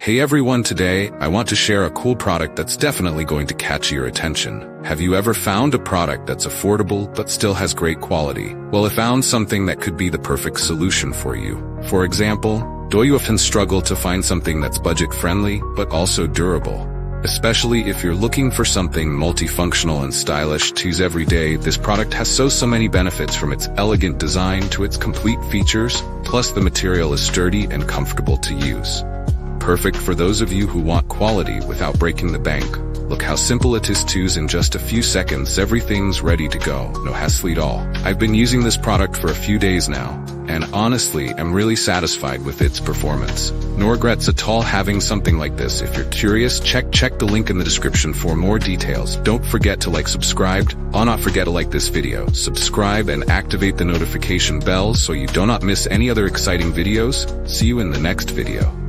Hey everyone, today I want to share a cool product that's definitely going to catch your attention. Have you ever found a product that's affordable but still has great quality? Well, I found something that could be the perfect solution for you. For example, do you often struggle to find something that's budget-friendly but also durable? Especially if you're looking for something multifunctional and stylish to use every day, this product has so many benefits, from its elegant design to its complete features, plus the material is sturdy and comfortable to use. Perfect for those of you who want quality without breaking the bank. Look how simple it is to use. In just a few seconds, everything's ready to go. No hassle at all. I've been using this product for a few days now, and honestly, I'm really satisfied with its performance. No regrets at all having something like this. If you're curious, check the link in the description for more details. Don't forget to subscribe. Not forget to like this video, subscribe, and activate the notification bell so you do not miss any other exciting videos. See you in the next video.